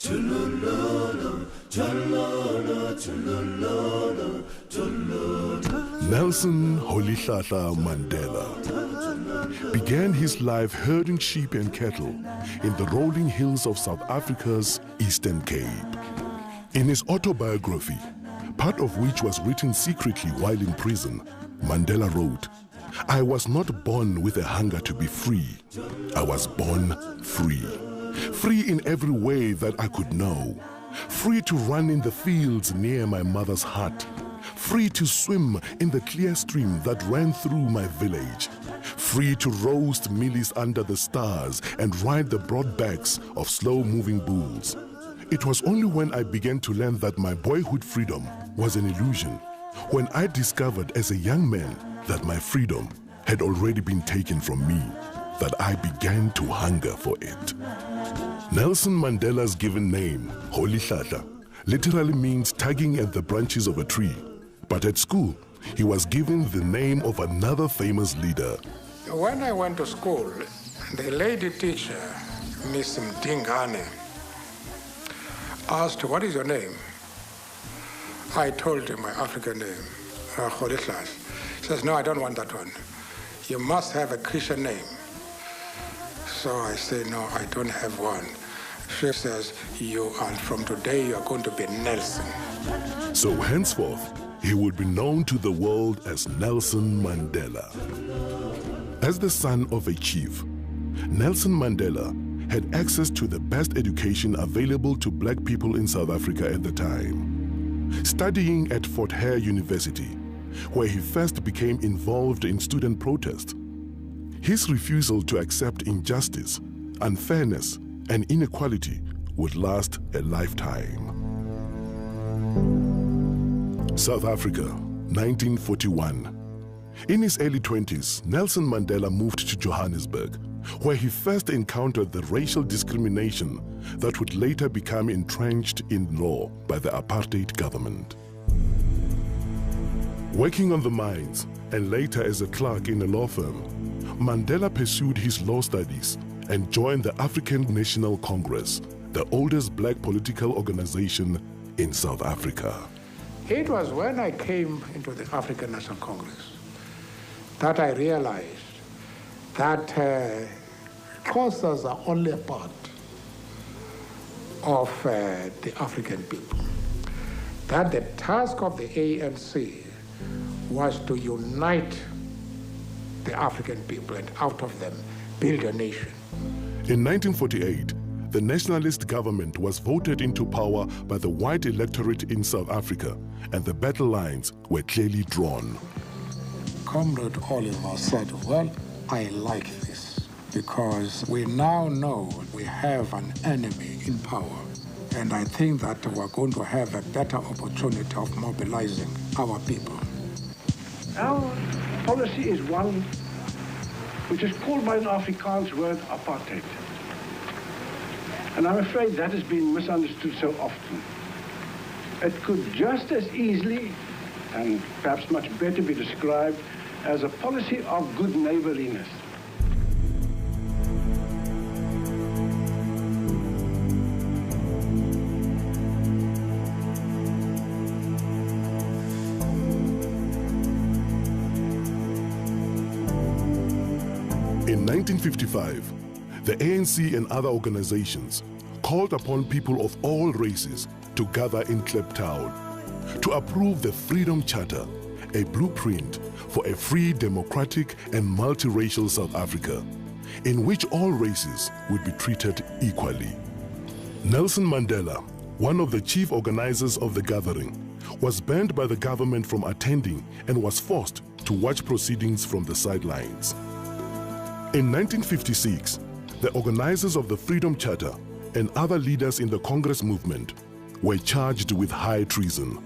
Nelson Rolihlahla Mandela began his life herding sheep and cattle in the rolling hills of South Africa's Eastern Cape. In his autobiography, part of which was written secretly while in prison, Mandela wrote, "I was not born with a hunger to be free. I was born free. Free in every way that I could know. Free to run in the fields near my mother's hut. Free to swim in the clear stream that ran through my village. Free to roast mealies under the stars and ride the broad backs of slow-moving bulls. It was only when I began to learn that my boyhood freedom was an illusion, when I discovered as a young man that my freedom had already been taken from me, that I began to hunger for it." Nelson Mandela's given name, Rolihlahla, literally means tugging at the branches of a tree. But at school, he was given the name of another famous leader. When I went to school, the lady teacher, Miss Mdingane, asked, "What is your name?" I told her my African name, Rolihlahla. She says, "No, I don't want that one. You must have a Christian name." So I say, "No, I don't have one." She says, from today, you are going to be Nelson." So henceforth, he would be known to the world as Nelson Mandela. As the son of a chief, Nelson Mandela had access to the best education available to black people in South Africa at the time. Studying at Fort Hare University, where he first became involved in student protest, his refusal to accept injustice, unfairness, and inequality would last a lifetime. South Africa, 1941. In his early 20s, Nelson Mandela moved to Johannesburg, where he first encountered the racial discrimination that would later become entrenched in law by the apartheid government. Working on the mines and later as a clerk in a law firm, Mandela pursued his law studies and joined the African National Congress, the oldest black political organization in South Africa. It was when I came into the African National Congress that I realized that Xhosas are only a part of the African people. That the task of the ANC was to unite the African people and out of them build a nation. In 1948, the nationalist government was voted into power by the white electorate in South Africa, and the battle lines were clearly drawn. Comrade Oliver said, "Well, I like this because we now know we have an enemy in power, and I think that we're going to have a better opportunity of mobilizing our people." Our policy is one which is called by an Afrikaans word apartheid. And I'm afraid that has been misunderstood so often. It could just as easily, and perhaps much better, be described as a policy of good neighborliness. In 1955, the ANC and other organizations called upon people of all races to gather in Kliptown to approve the Freedom Charter, a blueprint for a free, democratic, and multiracial South Africa, in which all races would be treated equally. Nelson Mandela, one of the chief organizers of the gathering, was banned by the government from attending and was forced to watch proceedings from the sidelines. In 1956, the organizers of the Freedom Charter and other leaders in the Congress movement were charged with high treason.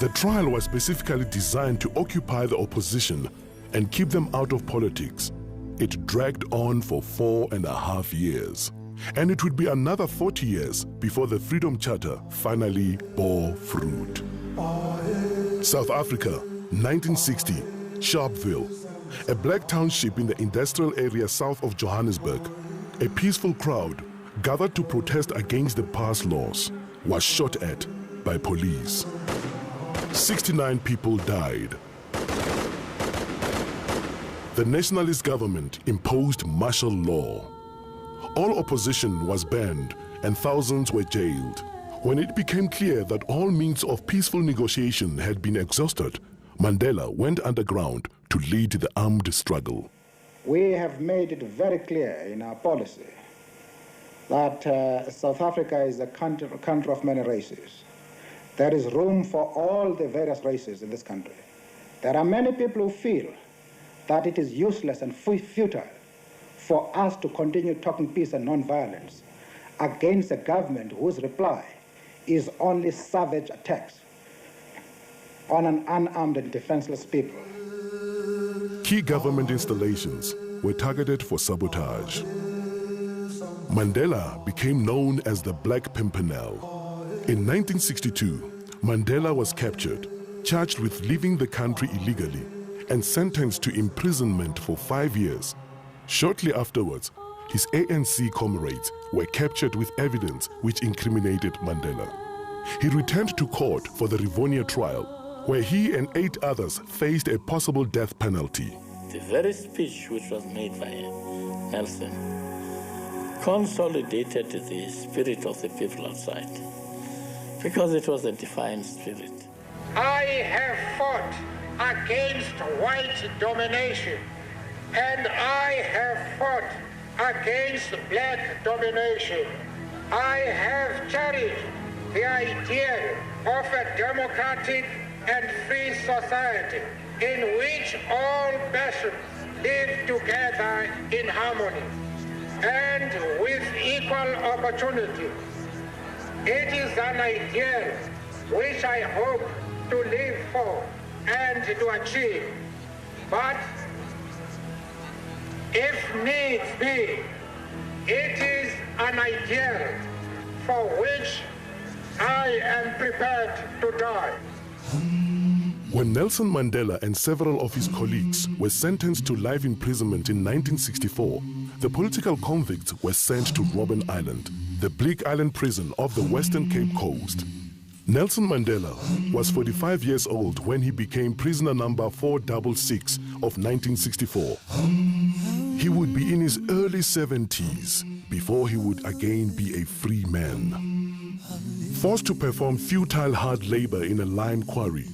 The trial was specifically designed to occupy the opposition and keep them out of politics. It dragged on for 4.5 years, and it would be another 40 years before the Freedom Charter finally bore fruit. South Africa, 1960, Sharpeville, a black township in the industrial area south of Johannesburg. A peaceful crowd gathered to protest against the past laws, was shot at by police. 69 people died. The nationalist government imposed martial law. All opposition was banned and thousands were jailed. When it became clear that all means of peaceful negotiation had been exhausted, Mandela went underground to lead the armed struggle. We have made it very clear in our policy that South Africa is a country of many races. There is room for all the various races in this country. There are many people who feel that it is useless and futile for us to continue talking peace and non-violence against a government whose reply is only savage attacks on an unarmed and defenseless people. Key government installations were targeted for sabotage. Mandela became known as the Black Pimpernel. In 1962, Mandela was captured, charged with leaving the country illegally, and sentenced to imprisonment for 5 years. Shortly afterwards, his ANC comrades were captured with evidence which incriminated Mandela. He returned to court for the Rivonia trial, where he and 8 others faced a possible death penalty. The very speech which was made by Nelson consolidated the spirit of the people outside, because it was a defiant spirit. I have fought against white domination, and I have fought against black domination. I have cherished the idea of a democratic and free society in which all nations live together in harmony and with equal opportunity. It is an ideal which I hope to live for and to achieve. But if needs be, it is an ideal for which I am prepared to die. When Nelson Mandela and several of his colleagues were sentenced to life imprisonment in 1964, the political convicts were sent to Robben Island, the bleak island prison off the Western Cape Coast. Nelson Mandela was 45 years old when he became prisoner number 466 of 1964. He would be in his early 70s before he would again be a free man. Forced to perform futile hard labor in a lime quarry,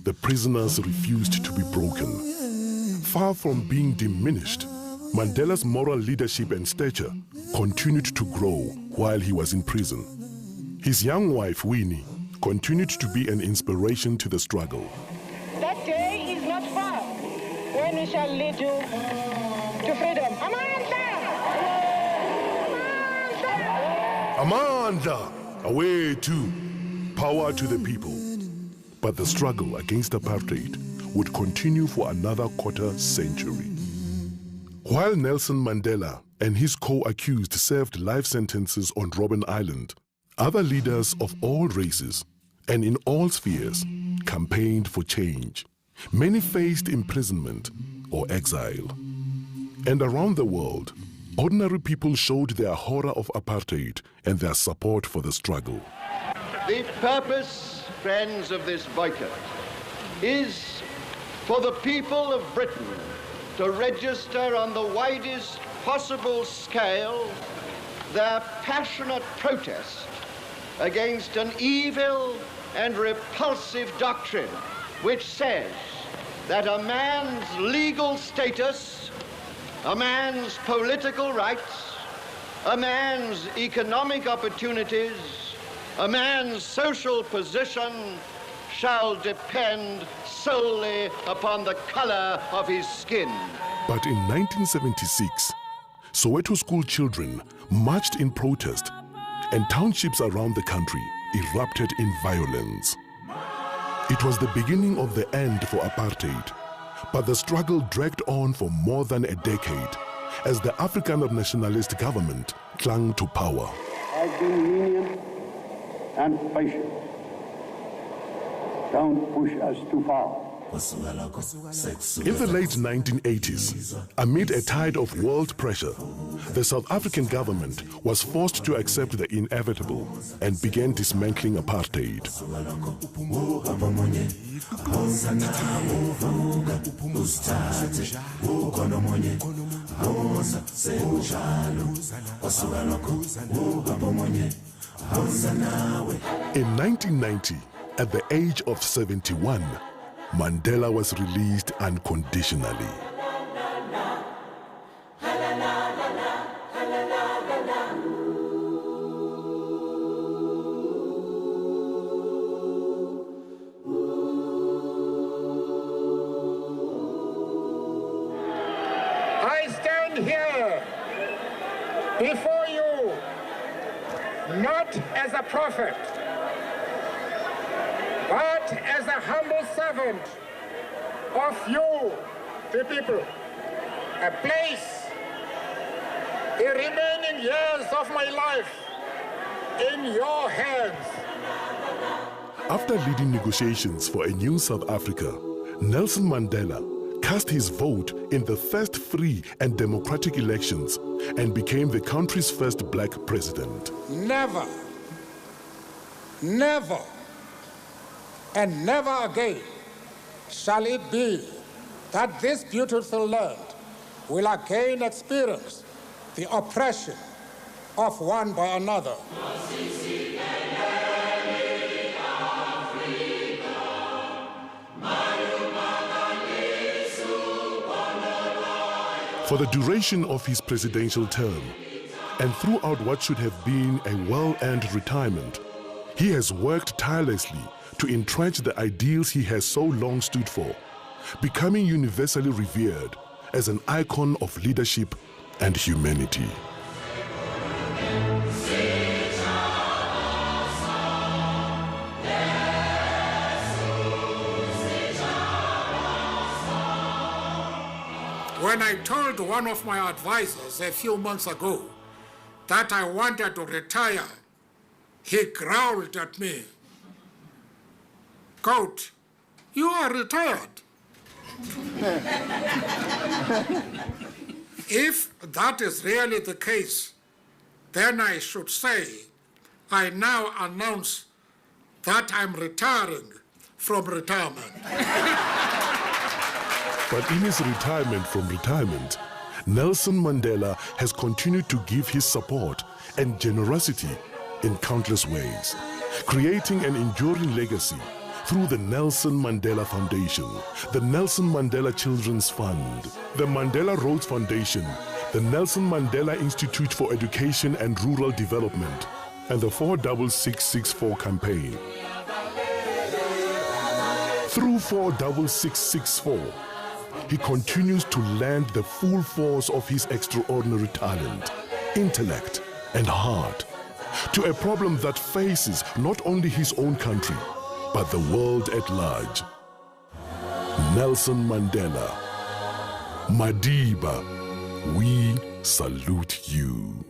the prisoners refused to be broken. Far from being diminished, Mandela's moral leadership and stature continued to grow while he was in prison. His young wife, Winnie, continued to be an inspiration to the struggle. That day is not far when we shall lead you to freedom. Amanda! Away to power to the people. But the struggle against apartheid would continue for another quarter century. While Nelson Mandela and his co-accused served life sentences on Robben Island, other leaders of all races and in all spheres campaigned for change. Many faced imprisonment or exile. And around the world, ordinary people showed their horror of apartheid and their support for the struggle. The purpose, friends, of this boycott is for the people of Britain to register on the widest possible scale their passionate protest against an evil and repulsive doctrine which says that a man's legal status, a man's political rights, a man's economic opportunities, a man's social position shall depend solely upon the color of his skin. But in 1976, Soweto school children marched in protest, and townships around the country erupted in violence. It was the beginning of the end for apartheid, but the struggle dragged on for more than a decade as the Afrikaner nationalist government clung to power. I've been lenient and patient. Don't push us too far. In the late 1980s, amid a tide of world pressure, the South African government was forced to accept the inevitable and began dismantling apartheid. In 1990, at the age of 71, Mandela was released unconditionally. I stand here before you not as a prophet, but as a humble servant of you, the people. I place the remaining years of my life in your hands. After leading negotiations for a new South Africa, Nelson Mandela cast his vote in the first free and democratic elections and became the country's first black president. Never, never, and never again shall it be that this beautiful land will again experience the oppression of one by another. For the duration of his presidential term, and throughout what should have been a well-earned retirement, he has worked tirelessly to entrench the ideals he has so long stood for, becoming universally revered as an icon of leadership and humanity. When I told one of my advisors a few months ago that I wanted to retire, he growled at me, "Goat, you are retired." If that is really the case, then I should say, I now announce that I'm retiring from retirement. But in his retirement from retirement, Nelson Mandela has continued to give his support and generosity in countless ways, creating an enduring legacy through the Nelson Mandela Foundation, the Nelson Mandela Children's Fund, the Mandela Roads Foundation, the Nelson Mandela Institute for Education and Rural Development, and the 46664 campaign. Through 46664, he continues to lend the full force of his extraordinary talent, intellect, and heart to a problem that faces not only his own country, but the world at large. Nelson Mandela, Madiba, we salute you.